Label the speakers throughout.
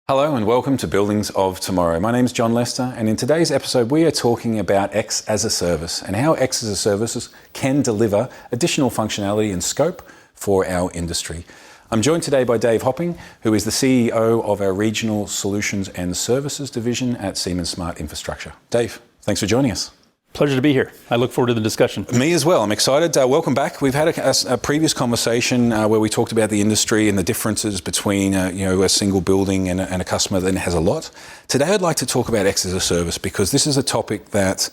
Speaker 1: Hello and welcome to Buildings of Tomorrow. My name is John Lester, and in today's episode we are talking about X as a service and how X as a service can deliver additional functionality and scope for our industry. I'm joined today by Dave Hopping, who is the CEO of our Regional Solutions and Services Division at Siemens Smart Infrastructure. Dave, thanks for joining us.
Speaker 2: Pleasure to be here. I look forward to the discussion.
Speaker 1: Me as well. I'm excited. Welcome back. We've had a previous conversation where we talked about the industry and the differences between a single building and a customer that has a lot. Today I'd like to talk about X as a service because this is a topic that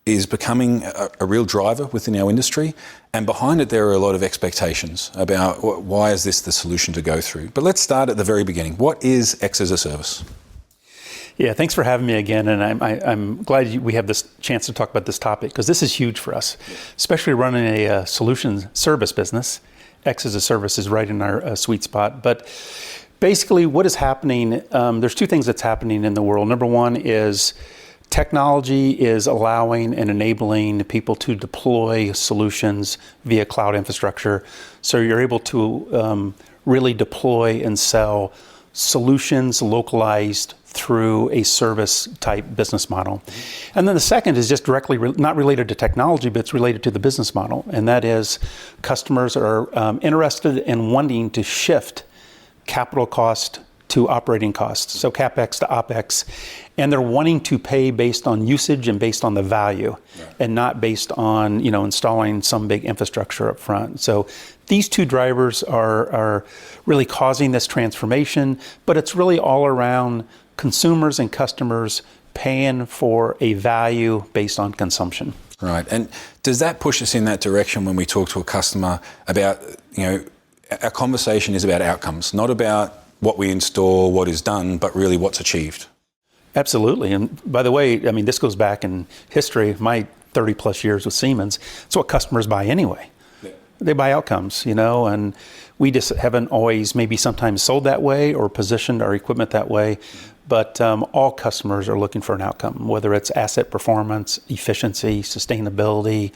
Speaker 1: is becoming a real driver within our industry, and behind it there are a lot of expectations about why is this the solution to go through. But let's start at the very beginning. What is X as a service?
Speaker 2: Yeah, thanks for having me again, and I'm glad we have this chance to talk about this topic because this is huge for us, especially running a solutions service business. X as a service is right in our sweet spot. But basically what is happening, there's two things that's happening in the world. Number one is technology is allowing and enabling people to deploy solutions via cloud infrastructure. So you're able to really deploy and sell solutions localized through a service type business model. And then the second is just directly not related to technology, but it's related to the business model. And that is customers are interested in wanting to shift capital cost to operating costs, so CapEx to OpEx, and they're wanting to pay based on usage and based on the value, and not based on installing some big infrastructure up front. So these two drivers are really causing this transformation, but it's really all around consumers and customers paying for a value based on consumption.
Speaker 1: Right, and does that push us in that direction when we talk to a customer about, our conversation is about outcomes, not about what we install, what is done, but really what's achieved?
Speaker 2: Absolutely, and by the way, this goes back in history, my 30 plus years with Siemens, it's what customers buy anyway. Yeah. They buy outcomes, and we just haven't always maybe sometimes sold that way or positioned our equipment that way. But all customers are looking for an outcome, whether it's asset performance, efficiency, sustainability,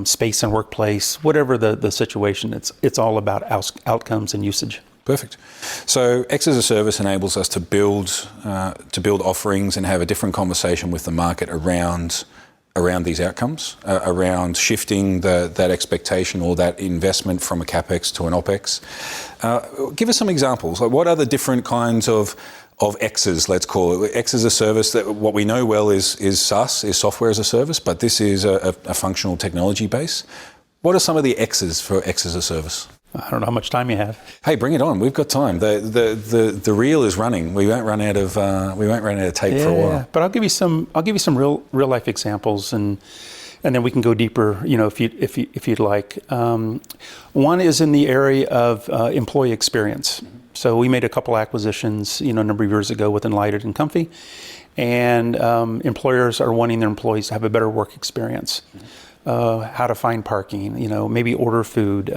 Speaker 2: space and workplace, whatever the situation, it's all about outcomes and usage.
Speaker 1: Perfect. So X as a service enables us to build offerings and have a different conversation with the market around these outcomes, around shifting that expectation or that investment from a CapEx to an OpEx. Give us some examples. Like what are the different kinds of X's, let's call it? X as a service, that what we know well is XaaS, is software as a service, but this is a functional technology base. What are some of the X's for X as a service?
Speaker 2: I don't know how much time you have.
Speaker 1: Hey, bring it on. We've got time. The reel is running. We won't run out of tape for a while.
Speaker 2: But I'll give you some real life examples, and then we can go deeper. If you'd like. One is in the area of employee experience. So we made a couple acquisitions, a number of years ago with Enlighted and Comfy, and employers are wanting their employees to have a better work experience. How to find parking, maybe order food,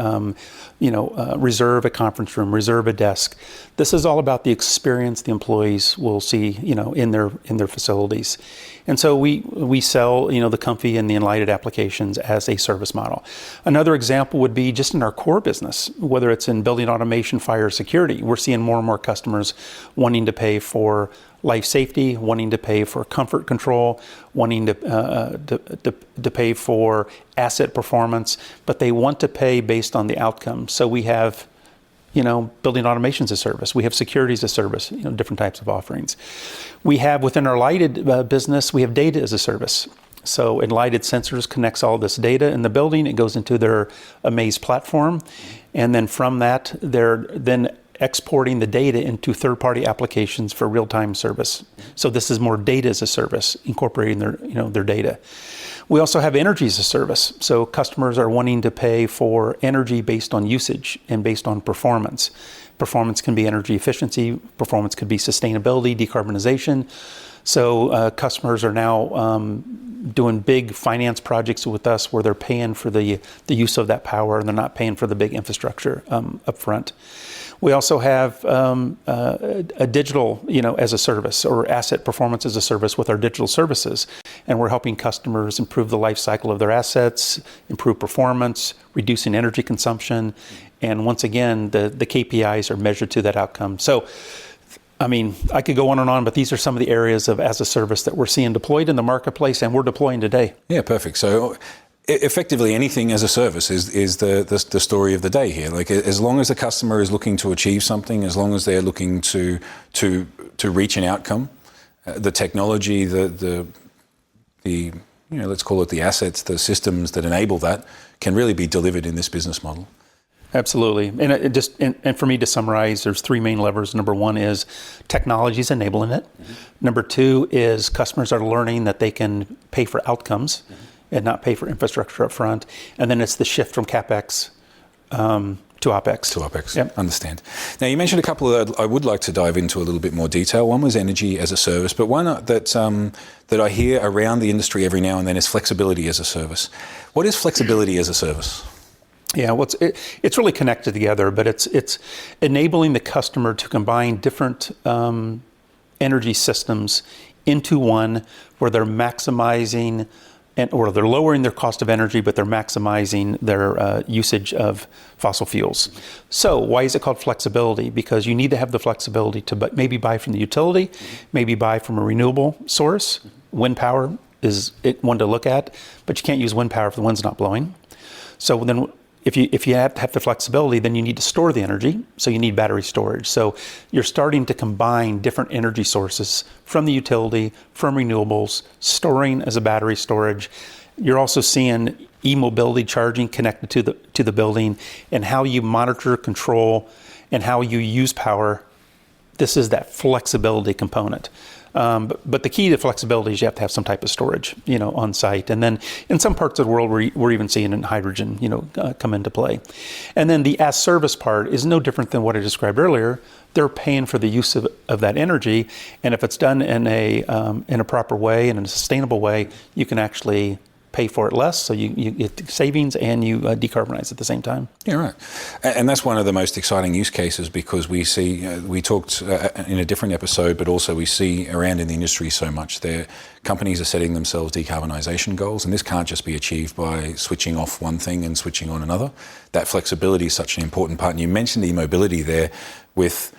Speaker 2: reserve a conference room, reserve a desk. This is all about the experience the employees will see, in their facilities. And so we sell, the Comfy and the Enlighted applications as a service model. Another example would be just in our core business, whether it's in building automation, fire, security. We're seeing more and more customers wanting to pay for life safety, wanting to pay for comfort control, wanting to pay for asset performance, but they want to pay based on the outcome. So we have, building automation as a service. We have security as a service, different types of offerings. We have within our Enlighted business, we have data as a service. So Enlighted Sensors connects all this data in the building. It goes into their Amaze platform. And then from that, they're then exporting the data into third-party applications for real-time service. So this is more data as a service, incorporating their data. We also have energy as a service. So customers are wanting to pay for energy based on usage and based on performance. Performance can be energy efficiency. Performance could be sustainability, decarbonization. So customers are now doing big finance projects with us where they're paying for the use of that power, and they're not paying for the big infrastructure up front. We also have a digital, as a service, or asset performance as a service with our digital services. And we're helping customers improve the life cycle of their assets, improve performance, reducing energy consumption. And once again, the KPIs are measured to that outcome. So I mean, I could go on and on, but these are some of the areas of as a service that we're seeing deployed in the marketplace and we're deploying today.
Speaker 1: Yeah, perfect. So effectively anything as a service is the story of the day here. Like, as long as the customer is looking to achieve something, as long as they're looking to reach an outcome, the technology, the let's call it the assets, the systems that enable that can really be delivered in this business model.
Speaker 2: Absolutely. And for me to summarize, there's three main levers. Number one is technology's enabling it. Mm-hmm. Number two is customers are learning that they can pay for outcomes and not pay for infrastructure up front. And then it's the shift from CapEx to OpEx.
Speaker 1: To OpEx,
Speaker 2: yep.
Speaker 1: Understand. Now, you mentioned a couple that I would like to dive into a little bit more detail. One was energy as a service, but one that I hear around the industry every now and then is flexibility as a service. What is flexibility as a service?
Speaker 2: Yeah, well, it's really connected together, but it's enabling the customer to combine different energy systems into one where they're maximizing or they're lowering their cost of energy, but they're maximizing their usage of fossil fuels. So why is it called flexibility? Because you need to have the flexibility to maybe buy from the utility, maybe buy from a renewable source. Wind power is one to look at, but you can't use wind power if the wind's not blowing. So then if you have to have the flexibility, then you need to store the energy, so you need battery storage. So you're starting to combine different energy sources from the utility, from renewables, storing as a battery storage. You're also seeing e-mobility charging connected to the building, and how you monitor, control, and how you use power. This is that flexibility component. But the key to flexibility is you have to have some type of storage, on site. And then in some parts of the world, we're even seeing hydrogen, come into play. And then the as-service part is no different than what I described earlier. They're paying for the use of that energy, and if it's done in a proper way and in a sustainable way, you can actually pay for it less, so you get savings and you decarbonize at the same time.
Speaker 1: Yeah, right. And that's one of the most exciting use cases, because we see, we talked in a different episode, but also we see around in the industry so much there, companies are setting themselves decarbonisation goals, and this can't just be achieved by switching off one thing and switching on another. That flexibility is such an important part. And you mentioned e-mobility there with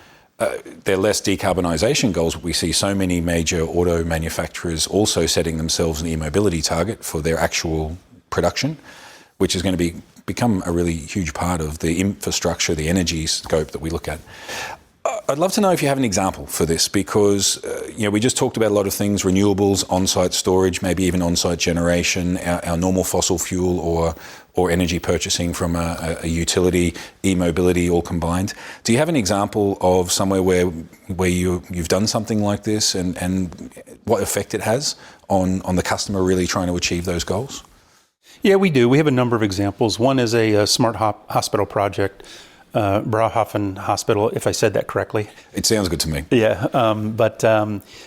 Speaker 1: their less decarbonisation goals. We see so many major auto manufacturers also setting themselves an e-mobility target for their actual production, which is going to become a really huge part of the infrastructure, the energy scope that we look at. I'd love to know if you have an example for this, because we just talked about a lot of things: renewables, on-site storage, maybe even on-site generation, our normal fossil fuel or energy purchasing from a utility, e-mobility, all combined. Do you have an example of somewhere where you've done something like this, and what effect it has on the customer really trying to achieve those goals?
Speaker 2: Yeah, we do. We have a number of examples. One is a smart hospital project. Brauhofen Hospital, if I said that correctly.
Speaker 1: It sounds good to me.
Speaker 2: Yeah, but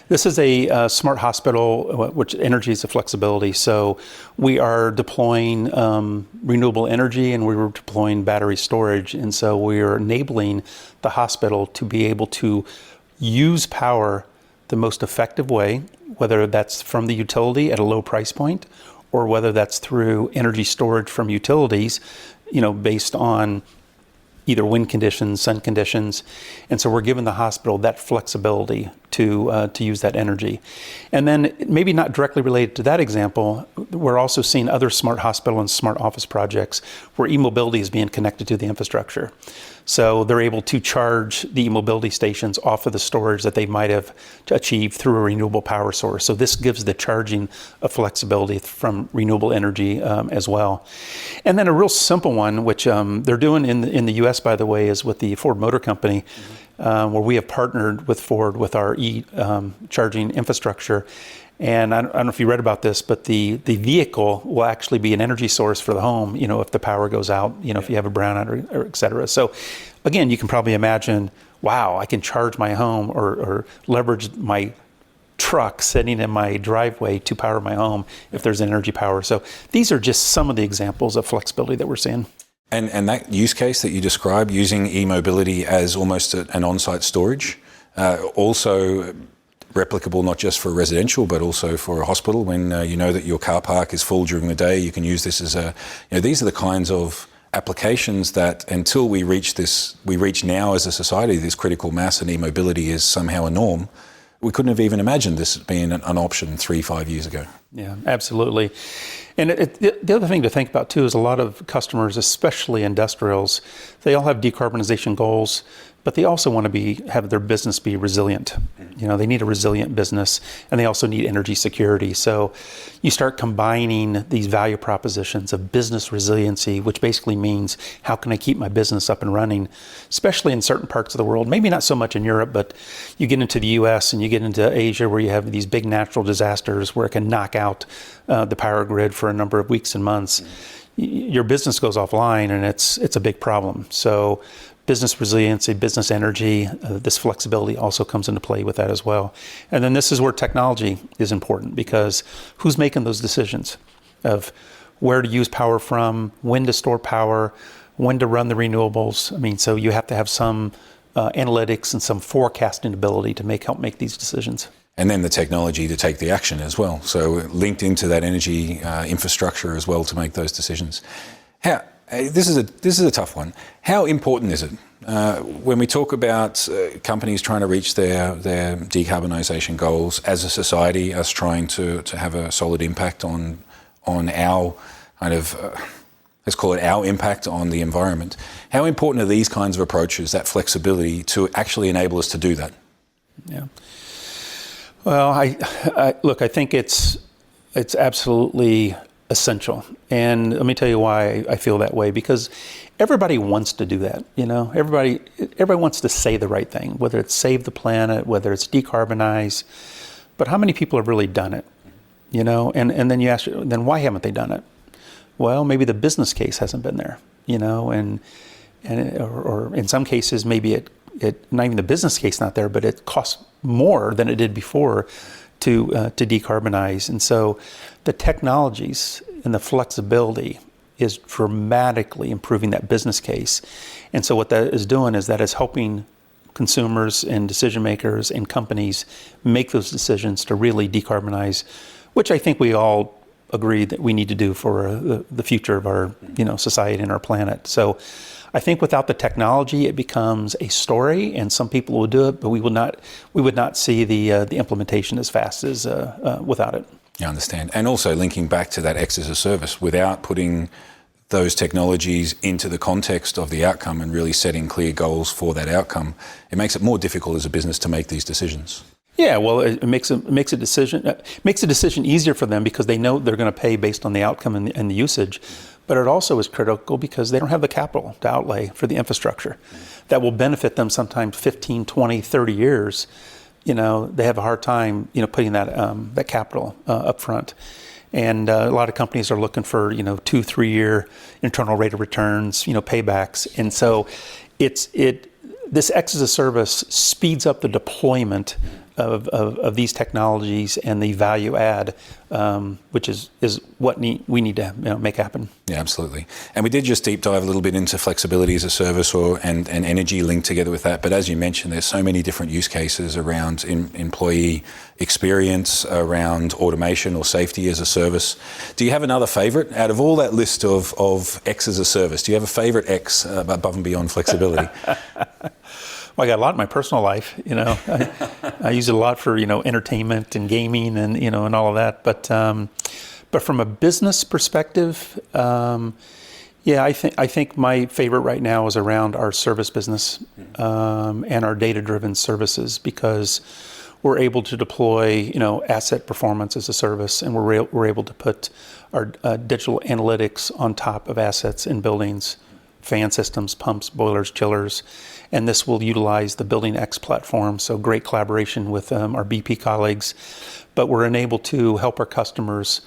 Speaker 2: this is a smart hospital, which energy is a flexibility. So we are deploying renewable energy, and we were deploying battery storage. And so we are enabling the hospital to be able to use power the most effective way, whether that's from the utility at a low price point, or whether that's through energy storage from utilities, based on either wind conditions, sun conditions. And so we're giving the hospital that flexibility to use that energy. And then, maybe not directly related to that example, we're also seeing other smart hospital and smart office projects where e-mobility is being connected to the infrastructure. So they're able to charge the e-mobility stations off of the storage that they might have achieved through a renewable power source. So this gives the charging of flexibility from renewable energy as well. And then a real simple one, which they're doing in the U.S., by the way, is with the Ford Motor Company, where we have partnered with Ford with our charging infrastructure. And I don't know if you read about this, but the vehicle will actually be an energy source for the home, if the power goes out, if you have a brownout or et cetera. So again, you can probably imagine, wow, I can charge my home or leverage my truck sitting in my driveway to power my home if there's energy power. So these are just some of the examples of flexibility that we're seeing.
Speaker 1: And that use case that you described, using e-mobility as almost an on-site storage, also replicable not just for residential but also for a hospital. When you know that your car park is full during the day, you can use this as these are the kinds of applications that until we reach now as a society, this critical mass and e-mobility is somehow a norm. We couldn't have even imagined this being an option 3-5 years ago.
Speaker 2: Yeah, absolutely. And the other thing to think about too is a lot of customers, especially industrials, they all have decarbonization goals, but they also want to have their business be resilient. You know, they need a resilient business, and they also need energy security. So you start combining these value propositions of business resiliency, which basically means how can I keep my business up and running, especially in certain parts of the world, maybe not so much in Europe, but you get into the US and you get into Asia where you have these big natural disasters where it can knock out the power grid for a number of weeks and months. Your business goes offline and it's a big problem. So business resiliency, business energy, this flexibility also comes into play with that as well. And then this is where technology is important, because who's making those decisions of where to use power from, when to store power, when to run the renewables? I mean, so you have to have some analytics and some forecasting ability to help make these decisions.
Speaker 1: And then the technology to take the action as well. So linked into that energy infrastructure as well to make those decisions. This is a tough one. How important is it when we talk about companies trying to reach their decarbonisation goals as a society, us trying to have a solid impact on our kind of let's call it our impact on the environment? How important are these kinds of approaches, that flexibility, to actually enable us to do that?
Speaker 2: Yeah. Well, I think it's absolutely essential. And let me tell you why I feel that way, because everybody wants to do that. You know, everybody wants to say the right thing, whether it's save the planet, whether it's decarbonize. But how many people have really done it? You know, and then you ask, then why haven't they done it? Well, maybe the business case hasn't been there, you know, or in some cases, maybe it not even the business case not there, but it costs more than it did before to decarbonize. And so the technologies and the flexibility is dramatically improving that business case. And so what that is doing is that is helping consumers and decision makers and companies make those decisions to really decarbonize, which I think we all agree that we need to do for the future of our society and our planet. So I think without the technology, it becomes a story, and some people will do it, but we would not see the implementation as fast as without it.
Speaker 1: I understand. And also linking back to that X as a service, without putting those technologies into the context of the outcome and really setting clear goals for that outcome, it makes it more difficult as a business to make these decisions.
Speaker 2: Yeah, well, it makes a decision easier for them because they know they're going to pay based on the outcome and the usage. But it also is critical because they don't have the capital to outlay for the infrastructure that will benefit them sometimes 15, 20, 30 years. You know, they have a hard time, putting that capital up front. And a lot of companies are looking for, 2-3 year internal rate of returns, paybacks. And so this X as a service speeds up the deployment of these technologies and the value add, which is what we need to make happen.
Speaker 1: Yeah, absolutely. And we did just deep dive a little bit into flexibility as a service and energy linked together with that. But as you mentioned, there's so many different use cases around employee experience, around automation or safety as a service. Do you have another favorite out of all that list of X as a service? Do you have a favorite X above and beyond flexibility?
Speaker 2: Well, I got a lot in my personal life, I use it a lot for, entertainment and gaming and, and all of that. But from a business perspective, I think my favorite right now is around our service business and our data-driven services, because we're able to deploy, asset performance as a service, and we're able to put our digital analytics on top of assets in buildings, fan systems, pumps, boilers, chillers. And this will utilize the Building X platform, so great collaboration with our BP colleagues. But we're enabled to help our customers,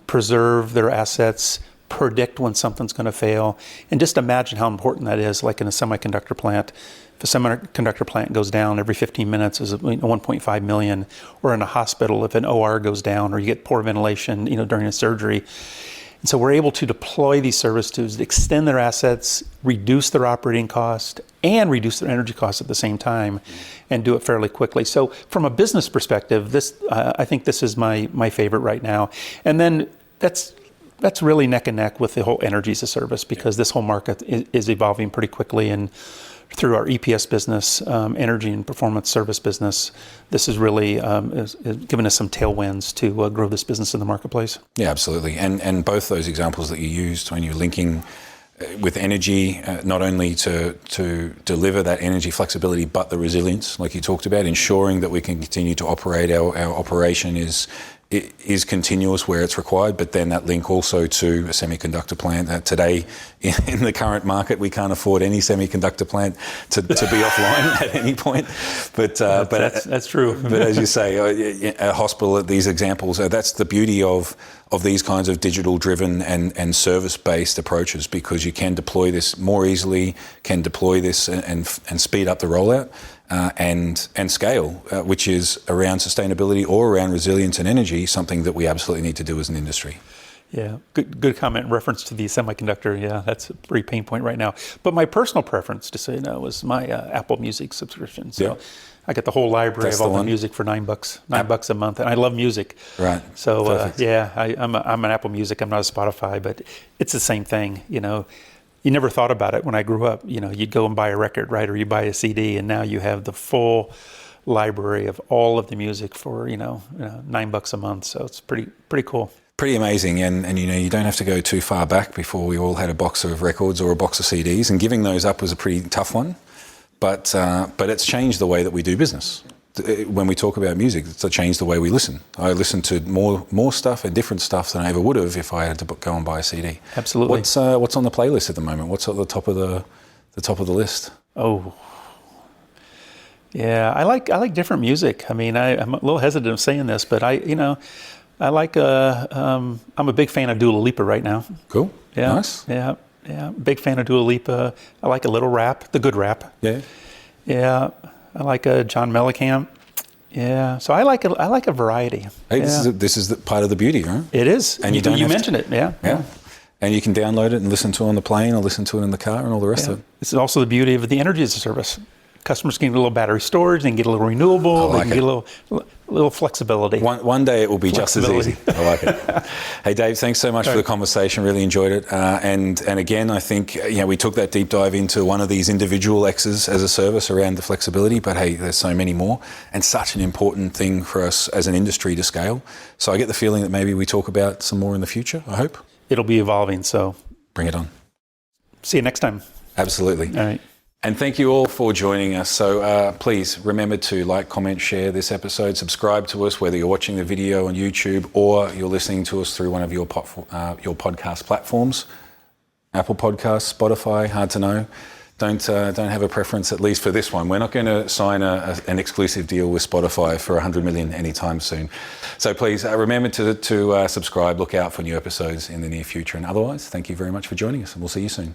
Speaker 2: preserve their assets, predict when something's going to fail, and just imagine how important that is, like in a semiconductor plant. If a semiconductor plant goes down every 15 minutes, is 1.5 million, or in a hospital, if an OR goes down, or you get poor ventilation, during a surgery. And so we're able to deploy these services to extend their assets, reduce their operating cost, and reduce their energy costs at the same time, and do it fairly quickly. So from a business perspective, I think this is my favorite right now. And then that's that's really neck and neck with the whole energy as a service, because this whole market is evolving pretty quickly. And through our EPS business, energy and performance service business, this is really is giving us some tailwinds to grow this business in the marketplace.
Speaker 1: Yeah, absolutely. And both those examples that you used when you're linking with energy, not only to deliver that energy flexibility, but the resilience, like you talked about, ensuring that we can continue to operate our operation is continuous where it's required, but then that link also to a semiconductor plant. Today, in the current market, we can't afford any semiconductor plant to be offline at any point. But
Speaker 2: that's true.
Speaker 1: But as you say, a hospital, these examples, that's the beauty of these kinds of digital-driven and service-based approaches, because you can deploy this more easily, can deploy this and speed up the rollout. And scale, which is around sustainability or around resilience and energy, something that we absolutely need to do as an industry.
Speaker 2: Yeah, good comment in reference to the semiconductor. Yeah, that's a pretty pain point right now. But my personal preference, to say no, was my Apple Music subscription. So I get the whole library of all the music for $9, $9 a month, and I love music.
Speaker 1: Right.
Speaker 2: So I'm an Apple Music. I'm not a Spotify, but it's the same thing. You never thought about it when I grew up. You'd go and buy a record, right? Or you buy a CD, and now you have the full library of all of the music for, $9 a month. So it's pretty cool.
Speaker 1: Pretty amazing. And you don't have to go too far back before we all had a box of records or a box of CDs, and giving those up was a pretty tough one. But it's changed the way that we do business. When we talk about music, it's changed the way we listen. I listen to more stuff and different stuff than I ever would have if I had to go and buy a CD.
Speaker 2: Absolutely.
Speaker 1: What's on the playlist at the moment? What's at the top of the list?
Speaker 2: Oh, yeah, I like different music. I mean, I'm a little hesitant of saying this, but I like I'm a big fan of Dua Lipa right now.
Speaker 1: Cool.
Speaker 2: Yeah.
Speaker 1: Nice.
Speaker 2: Yeah. Big fan of Dua Lipa. I like a little rap, the good rap.
Speaker 1: Yeah.
Speaker 2: Yeah. I like John Mellencamp. Yeah, so I like a variety.
Speaker 1: Hey, this is part of the beauty, right?
Speaker 2: It is,
Speaker 1: and
Speaker 2: you mentioned it. Yeah.
Speaker 1: And you can download it and listen to it on the plane, or listen to it in the car, and all the rest of it.
Speaker 2: This is also the beauty of the energy as a service. Customers can get a little battery storage, they can get a little renewable, they can get a little flexibility.
Speaker 1: One day it will be just as easy. I like it. Hey, Dave, thanks so much for the conversation. Really enjoyed it. And again, I think we took that deep dive into one of these individual XaaS as a service around the flexibility, but hey, there's so many more, and such an important thing for us as an industry to scale. So I get the feeling that maybe we talk about some more in the future, I hope.
Speaker 2: It'll be evolving, so.
Speaker 1: Bring it on.
Speaker 2: See you next time.
Speaker 1: Absolutely.
Speaker 2: All right.
Speaker 1: And thank you all for joining us. So please remember to like, comment, share this episode, subscribe to us, whether you're watching the video on YouTube or you're listening to us through one of your podcast platforms. Apple Podcasts, Spotify, hard to know. Don't have a preference, at least for this one. We're not going to sign an exclusive deal with Spotify for 100 million anytime soon. So please remember to subscribe, look out for new episodes in the near future. And otherwise, thank you very much for joining us, and we'll see you soon.